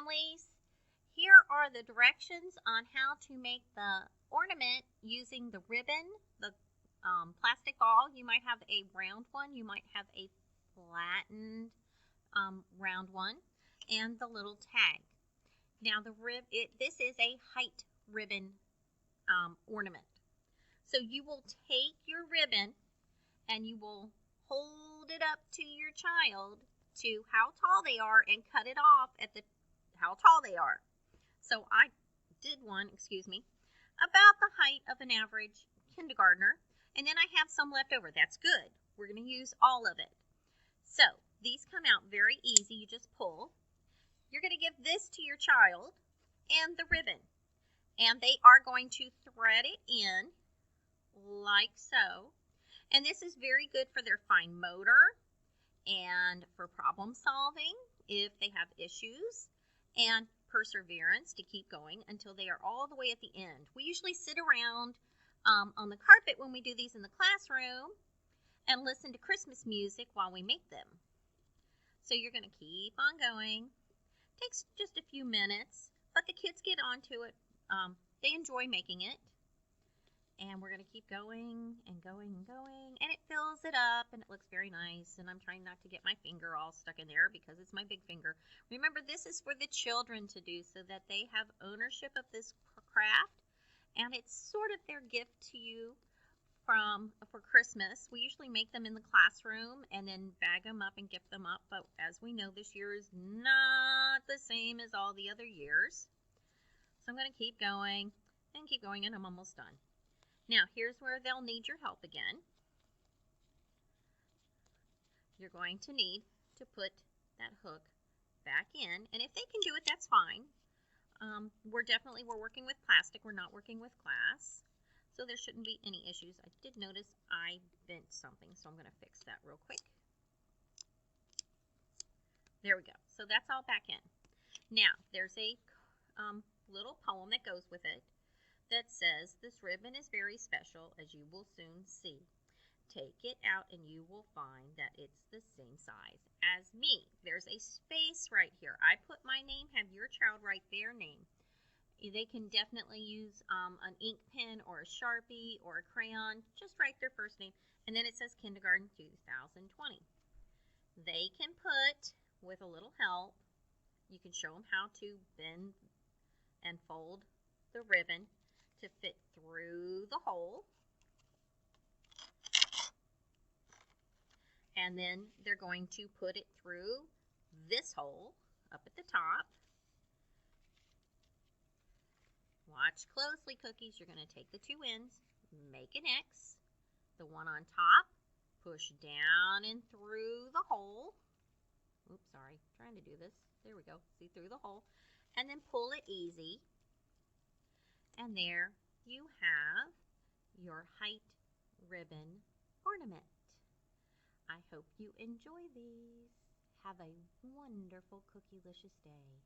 families. Here are the directions on how to make the ornament using the ribbon, the plastic ball. You might have a round one, you might have a flattened round one, and the little tag. Now this is a height ribbon ornament. So you will take your ribbon and you will hold it up to your child to how tall they are and cut it off at how tall they are. So I did one, about the height of an average kindergartner, and then I have some left over. That's good. We're going to use all of it. So these come out very easy. You just pull. You're going to give this to your child and the ribbon, and they are going to thread it in like so. And this is very good for their fine motor and for problem solving if they have issues, and perseverance to keep going until they are all the way at the end. We usually sit around on the carpet when we do these in the classroom and listen to Christmas music while we make them. So you're going to keep on going. Takes just a few minutes, but the kids get onto it. They enjoy making it. And we're going to keep going and going and going, and it fills it up, and it looks very nice. And I'm trying not to get my finger all stuck in there because it's my big finger. Remember, this is for the children to do so that they have ownership of this craft, and it's sort of their gift to you for Christmas. We usually make them in the classroom and then bag them up and gift them up, but as we know, this year is not the same as all the other years. So I'm going to keep going and keep going, and I'm almost done. Now, here's where they'll need your help again. You're going to need to put that hook back in, and if they can do it, that's fine. We're working with plastic. We're not working with glass, so there shouldn't be any issues. I did notice I bent something, so I'm going to fix that real quick. There we go. So that's all back in. Now, there's a little poem that goes with it that says, "This ribbon is very special, as you will soon see. Take it out and you will find that it's the same size as me." There's a space right here. I put my name, have your child write their name. They can definitely use an ink pen or a Sharpie or a crayon. Just write their first name, and then it says Kindergarten 2020. They can put, with a little help, you can show them how to bend and fold the ribbon to fit through the hole. And then they're going to put it through this hole up at the top. Watch closely, Cookies. You're going to take the two ends, make an X. The one on top, push down and through the hole. Oops, sorry, trying to do this. There we go. See, through the hole. And then pull it easy. And there you have your height ribbon ornament. I hope you enjoy these. Have a wonderful Cookielicious day.